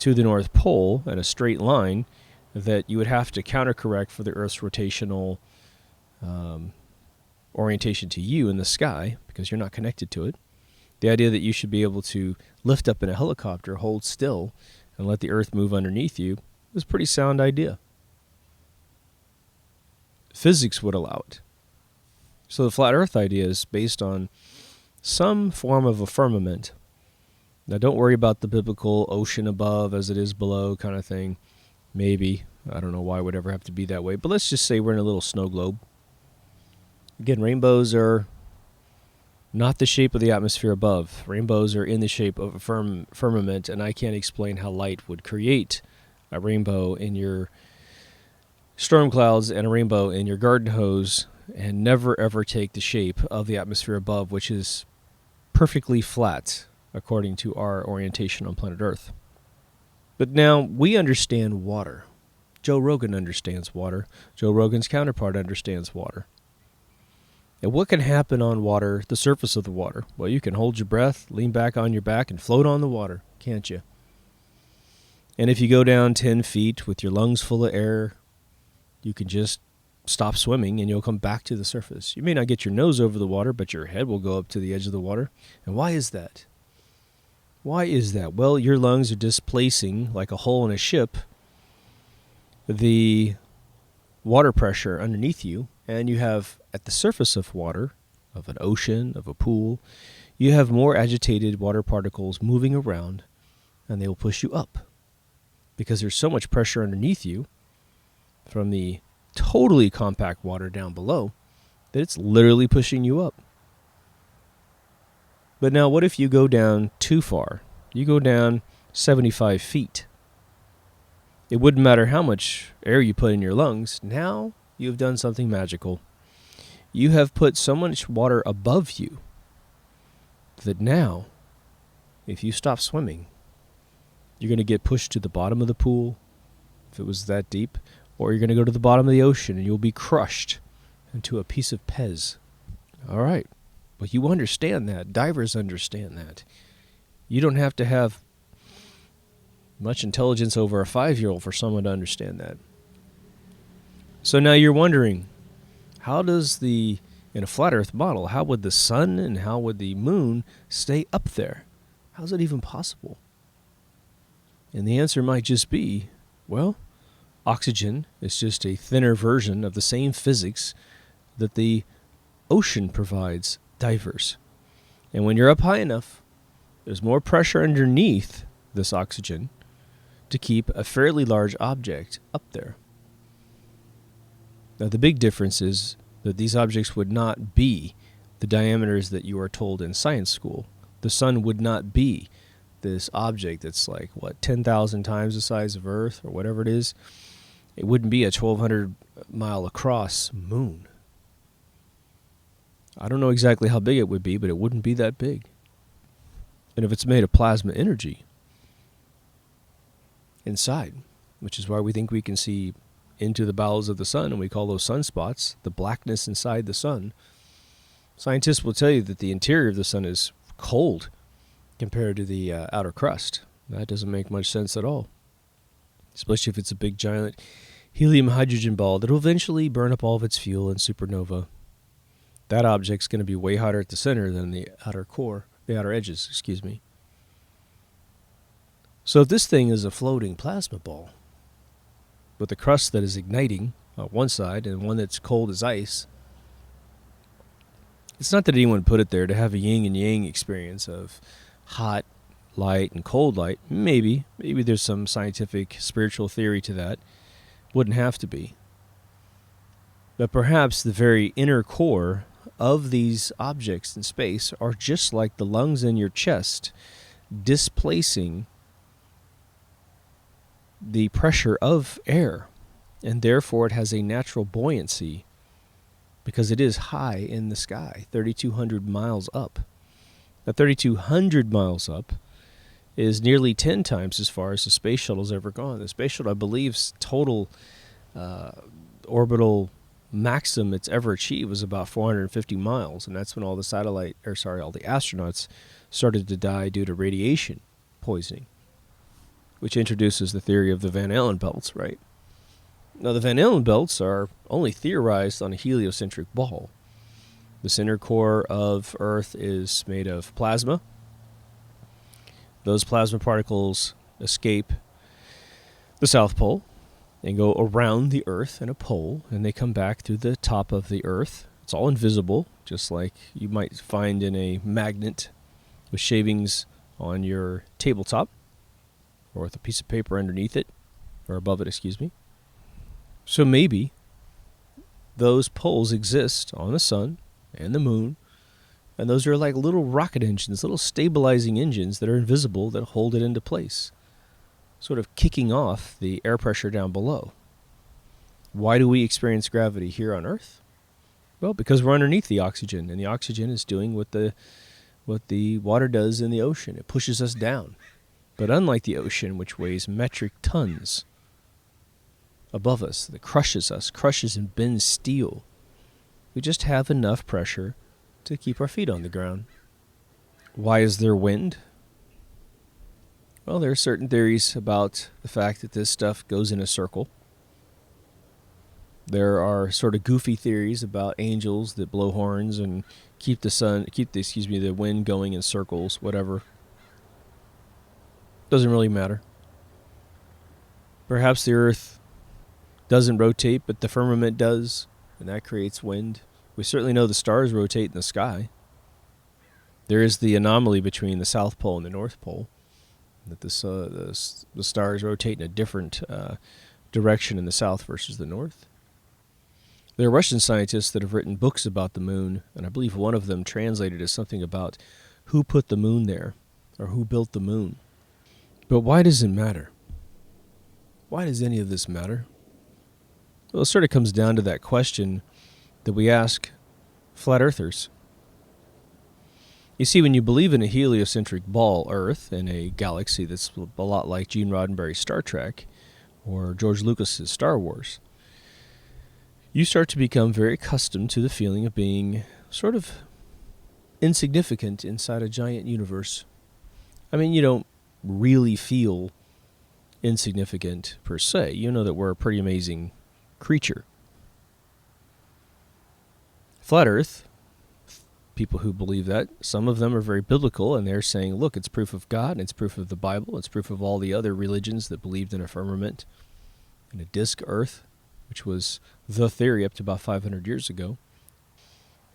to the North Pole in a straight line, that you would have to countercorrect for the Earth's rotational orientation to you in the sky, because you're not connected to it. The idea that you should be able to lift up in a helicopter, hold still, and let the Earth move underneath you is a pretty sound idea. Physics would allow it. So the flat Earth idea is based on some form of a firmament. Now don't worry about the biblical ocean above as it is below kind of thing. Maybe. I don't know why it would ever have to be that way. But let's just say we're in a little snow globe. Again, rainbows are not the shape of the atmosphere above. Rainbows are in the shape of a firmament, and I can't explain how light would create a rainbow in your storm clouds and a rainbow in your garden hose and never ever take the shape of the atmosphere above, which is perfectly flat according to our orientation on planet Earth. But now we understand water. Joe Rogan understands water. Joe Rogan's counterpart understands water. And what can happen on water, the surface of the water? Well, you can hold your breath, lean back on your back, and float on the water, can't you? And if you go down 10 feet with your lungs full of air, you can just stop swimming and you'll come back to the surface. You may not get your nose over the water, but your head will go up to the edge of the water. And why is that? Why is that? Well, your lungs are displacing, like a hull in a ship, the water pressure underneath you, and you have, at the surface of water, of an ocean, of a pool, you have more agitated water particles moving around, and they will push you up. Because there's so much pressure underneath you from the totally compact water down below that it's literally pushing you up. But now what if you go down too far? You go down 75 feet. It wouldn't matter how much air you put in your lungs. Now you have done something magical. You have put so much water above you that now, if you stop swimming, you're going to get pushed to the bottom of the pool, if it was that deep, or you're going to go to the bottom of the ocean and you'll be crushed into a piece of Pez. All right. Well, you understand that. Divers understand that. You don't have to have much intelligence over a 5-year-old for someone to understand that. So now you're wondering, how does the In a flat Earth model, how would the sun and how would the moon stay up there? How is it even possible? And the answer might just be, well, oxygen is just a thinner version of the same physics that the ocean provides divers. And when you're up high enough, there's more pressure underneath this oxygen to keep a fairly large object up there. Now, the big difference is that these objects would not be the diameters that you are told in science school. The sun would not be this object that's like, 10,000 times the size of Earth or whatever it is. It wouldn't be a 1,200 mile across moon. I don't know exactly how big it would be, but it wouldn't be that big. And if it's made of plasma energy inside, which is why we think we can see into the bowels of the sun, and we call those sunspots, the blackness inside the sun. Scientists will tell you that the interior of the sun is cold compared to the outer crust. That doesn't make much sense at all, especially if it's a big giant helium-hydrogen ball that will eventually burn up all of its fuel in supernova. That object's going to be way hotter at the center than the outer core, the outer edges, excuse me. So if this thing is a floating plasma ball with a crust that is igniting on one side and one that's cold as ice, it's not that anyone put it there to have a yin and yang experience of hot light and cold light. Maybe there's some scientific, spiritual theory to that. Wouldn't have to be. But perhaps the very inner core of these objects in space are just like the lungs in your chest, displacing the pressure of air, and therefore it has a natural buoyancy because it is high in the sky, 3,200 miles up. Now, 3,200 miles up is nearly 10 times as far as the space shuttle's ever gone. The space shuttle, I believe's total orbital maximum it's ever achieved was about 450 miles, and that's when all the astronauts started to die due to radiation poisoning, which introduces the theory of the Van Allen belts, right? Now, the Van Allen belts are only theorized on a heliocentric ball. The center core of Earth is made of plasma. Those plasma particles escape the South Pole and go around the Earth in a pole, and they come back through the top of the Earth. It's all invisible, just like you might find in a magnet with shavings on your tabletop, or with a piece of paper underneath it, or above it, excuse me. So maybe those poles exist on the sun and the moon, and those are like little rocket engines, little stabilizing engines that are invisible that hold it into place, sort of kicking off the air pressure down below. Why do we experience gravity here on Earth? Well, because we're underneath the oxygen, and the oxygen is doing what the water does in the ocean. It pushes us down. But unlike the ocean, which weighs metric tons above us, that crushes and bends steel, we just have enough pressure to keep our feet on the ground. Why is there wind? Well, there are certain theories about the fact that this stuff goes in a circle. There are sort of goofy theories about angels that blow horns and keep the wind going in circles, whatever. Doesn't really matter. Perhaps the Earth doesn't rotate, but the firmament does, and that creates wind. We certainly know the stars rotate in the sky. There is the anomaly between the South Pole and the North Pole, that the stars rotate in a different direction in the south versus the north. There are Russian scientists that have written books about the moon, and I believe one of them translated as something about who put the moon there, or who built the moon. But why does it matter? Why does any of this matter? Well, it sort of comes down to that question that we ask flat earthers. You see, when you believe in a heliocentric ball Earth in a galaxy that's a lot like Gene Roddenberry's Star Trek or George Lucas's Star Wars, you start to become very accustomed to the feeling of being sort of insignificant inside a giant universe. I mean, you don't really feel insignificant per se. You know that we're a pretty amazing creature. Flat Earth people who believe that. Some of them are very biblical, and they're saying, look, it's proof of God, and it's proof of the Bible, it's proof of all the other religions that believed in a firmament and a disk earth, which was the theory up to about 500 years ago.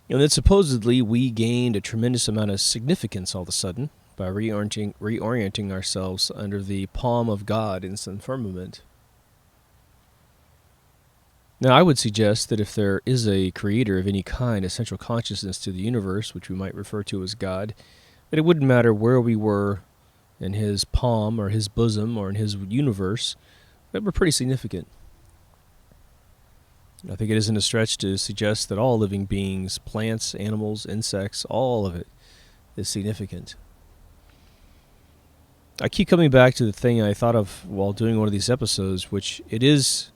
And then supposedly we gained a tremendous amount of significance all of a sudden by reorienting ourselves under the palm of God in some firmament. Now, I would suggest that if there is a creator of any kind, a central consciousness to the universe, which we might refer to as God, that it wouldn't matter where we were in his palm or his bosom or in his universe, that we're pretty significant. I think it isn't a stretch to suggest that all living beings, plants, animals, insects, all of it is significant. I keep coming back to the thing I thought of while doing one of these episodes, which it is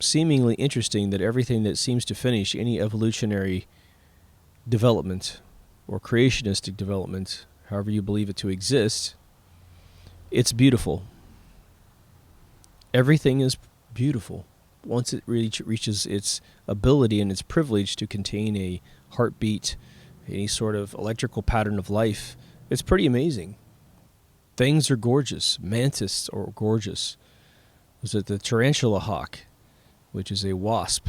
seemingly interesting that everything that seems to finish any evolutionary development or creationistic development, however you believe it to exist, it's beautiful. Everything is beautiful. Once it reaches its ability and its privilege to contain a heartbeat, any sort of electrical pattern of life, it's pretty amazing. Things are gorgeous. Mantises are gorgeous. Was it the tarantula hawk, which is a wasp?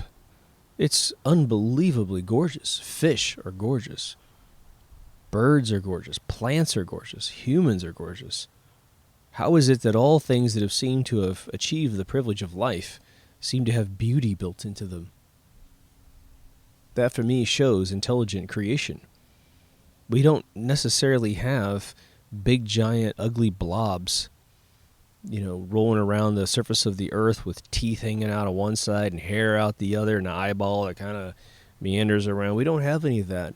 It's unbelievably gorgeous. Fish are gorgeous. Birds are gorgeous. Plants are gorgeous. Humans are gorgeous. How is it that all things that have seemed to have achieved the privilege of life seem to have beauty built into them? That, for me, shows intelligent creation. We don't necessarily have big, giant, ugly blobs, rolling around the surface of the earth with teeth hanging out on one side and hair out the other and an eyeball that kind of meanders around. We don't have any of that.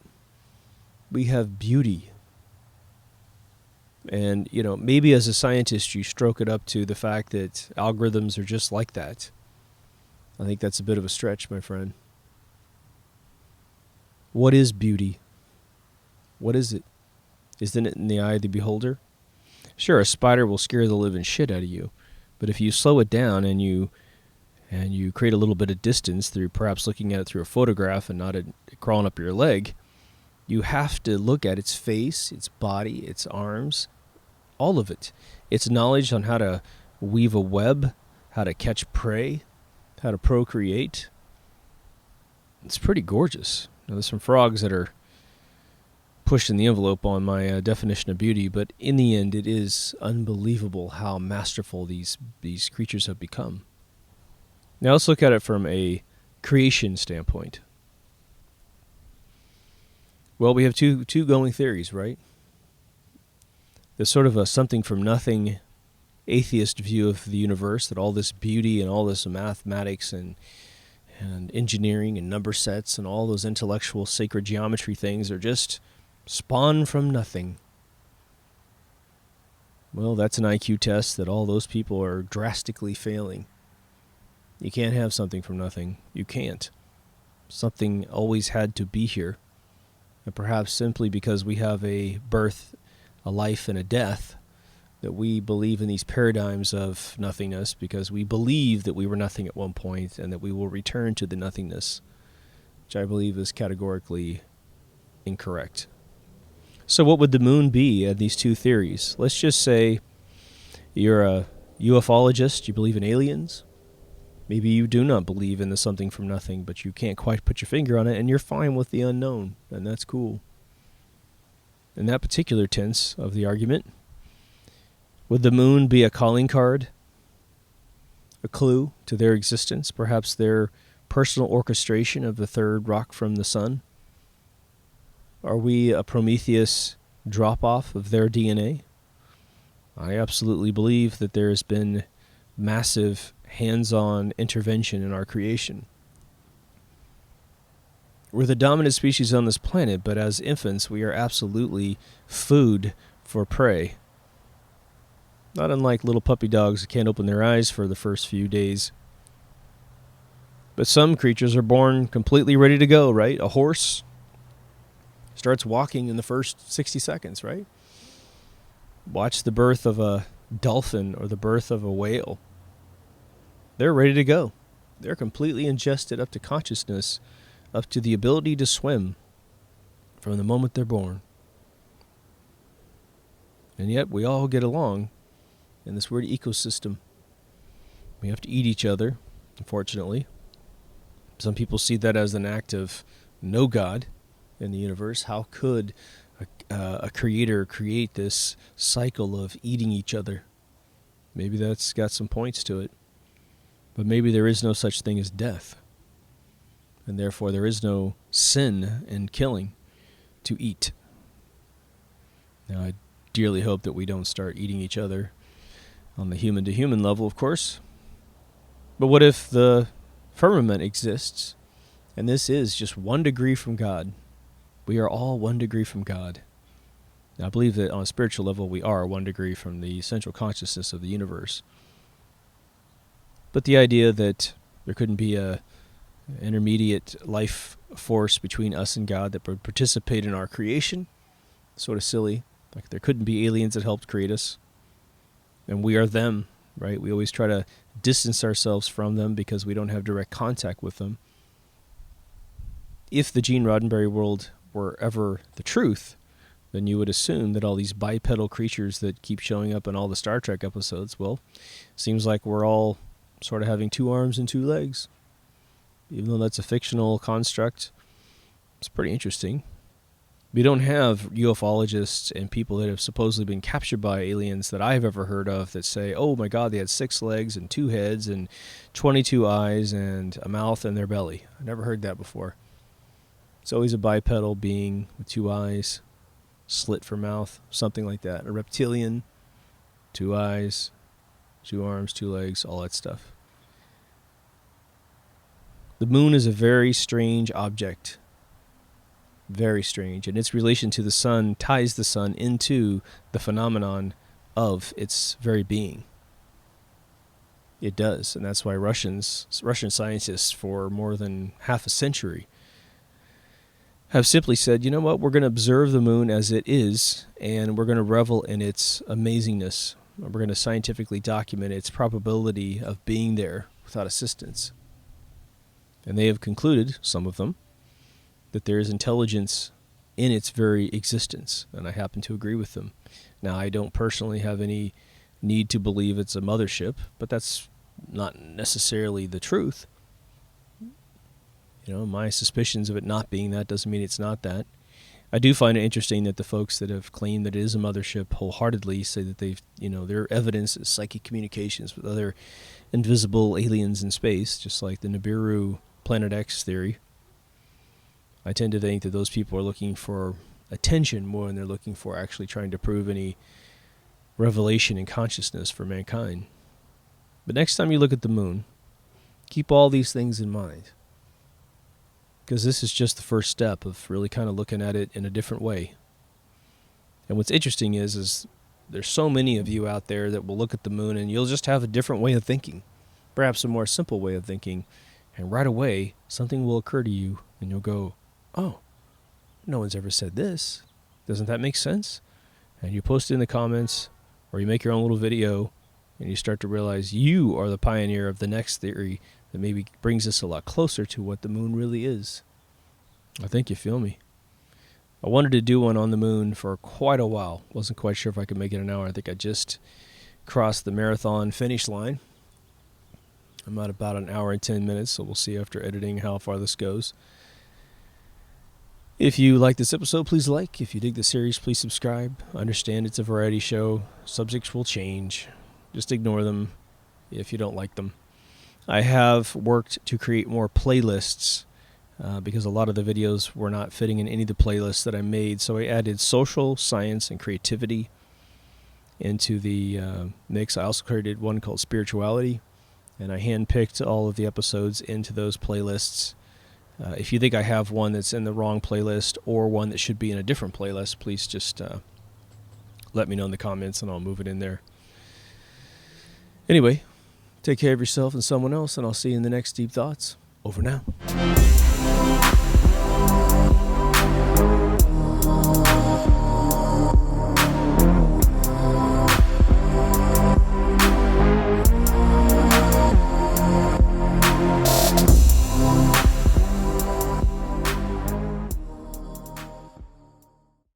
We have beauty. And, maybe as a scientist you stroke it up to the fact that algorithms are just like that. I think that's a bit of a stretch, my friend. What is beauty? What is it? Isn't it in the eye of the beholder? Sure, a spider will scare the living shit out of you, but if you slow it down and you create a little bit of distance through perhaps looking at it through a photograph and not it crawling up your leg, you have to look at its face, its body, its arms, all of it. Its knowledge on how to weave a web, how to catch prey, how to procreate. It's pretty gorgeous. Now, there's some frogs that are pushing the envelope on my definition of beauty, but in the end, it is unbelievable how masterful these creatures have become. Now, let's look at it from a creation standpoint. Well, we have two going theories, right? There's sort of a something from nothing atheist view of the universe, that all this beauty and all this mathematics and engineering and number sets and all those intellectual sacred geometry things are just spawned from nothing. Well, that's an IQ test that all those people are drastically failing. You can't have something from nothing. You can't. Something always had to be here. And perhaps simply because we have a birth, a life, and a death, that we believe in these paradigms of nothingness because we believe that we were nothing at one point and that we will return to the nothingness, which I believe is categorically incorrect. So what would the moon be in these two theories? Let's just say you're a ufologist, you believe in aliens. Maybe you do not believe in the something from nothing, but you can't quite put your finger on it, and you're fine with the unknown, and that's cool. In that particular tense of the argument, would the moon be a calling card, a clue to their existence, perhaps their personal orchestration of the third rock from the sun? Are we a Prometheus drop-off of their DNA? I absolutely believe that there has been massive hands-on intervention in our creation. We're the dominant species on this planet, but as infants, we are absolutely food for prey. Not unlike little puppy dogs that can't open their eyes for the first few days. But some creatures are born completely ready to go, right? A horse starts walking in the first 60 seconds, right? Watch the birth of a dolphin or the birth of a whale. They're ready to go. They're completely ingested up to consciousness, up to the ability to swim. from the moment they're born. And yet we all get along in this weird ecosystem. We have to eat each other, unfortunately. Some people see that as an act of no God in the universe. How could a creator create this cycle of eating each other? Maybe that's got some points to it. But maybe there is no such thing as death. And therefore there is no sin in killing to eat. Now, I dearly hope that we don't start eating each other on the human-to-human level, of course. But what if the firmament exists, and this is just 1 degree from God? We are all 1 degree from God. Now, I believe that on a spiritual level, we are 1 degree from the central consciousness of the universe. But the idea that there couldn't be a intermediate life force between us and God that would participate in our creation, sort of silly. Like there couldn't be aliens that helped create us, and we are them, right? We always try to distance ourselves from them because we don't have direct contact with them. If the Gene Roddenberry world were ever the truth, then you would assume that all these bipedal creatures that keep showing up in all the Star Trek episodes, well, seems like we're all sort of having 2 arms and 2 legs. Even though that's a fictional construct, it's pretty interesting. We don't have ufologists and people that have supposedly been captured by aliens that I've ever heard of that say, oh my God, they had 6 legs and 2 heads and 22 eyes and a mouth in their belly. I never heard that before. It's always a bipedal being with 2 eyes, slit for mouth, something like that. A reptilian, 2 eyes, 2 arms, 2 legs, all that stuff. The moon is a very strange object. Very strange. And its relation to the sun ties the sun into the phenomenon of its very being. It does. And that's why Russian scientists for more than half a century have simply said, you know what, we're going to observe the moon as it is, and we're going to revel in its amazingness. We're going to scientifically document its probability of being there without assistance. And they have concluded, some of them, that there is intelligence in its very existence, and I happen to agree with them. Now, I don't personally have any need to believe it's a mothership, but that's not necessarily the truth. You know, my suspicions of it not being that doesn't mean it's not that. I do find it interesting that the folks that have claimed that it is a mothership wholeheartedly say that they've, their evidence is psychic communications with other invisible aliens in space, just like the Nibiru Planet X theory. I tend to think that those people are looking for attention more than they're looking for actually trying to prove any revelation in consciousness for mankind. But next time you look at the moon, keep all these things in mind, because this is just the first step of really kind of looking at it in a different way. And what's interesting is there's so many of you out there that will look at the moon and you'll just have a different way of thinking, perhaps a more simple way of thinking, and right away something will occur to you and you'll go, oh, no one's ever said this. Doesn't that make sense? And you post it in the comments, or you make your own little video, and you start to realize you are the pioneer of the next theory that maybe brings us a lot closer to what the moon really is. I think you feel me. I wanted to do one on the moon for quite a while. Wasn't quite sure if I could make it an hour. I think I just crossed the marathon finish line. I'm at about an hour and 10 minutes, so we'll see after editing how far this goes. If you like this episode, please like. If you dig the series, please subscribe. I understand it's a variety show. Subjects will change. Just ignore them if you don't like them. I have worked to create more playlists because a lot of the videos were not fitting in any of the playlists that I made. So I added social, science, and creativity into the mix. I also created one called spirituality, and I handpicked all of the episodes into those playlists. If you think I have one that's in the wrong playlist or one that should be in a different playlist, please just let me know in the comments and I'll move it in there. Anyway, take care of yourself and someone else, and I'll see you in the next Deep Thoughts. Over now.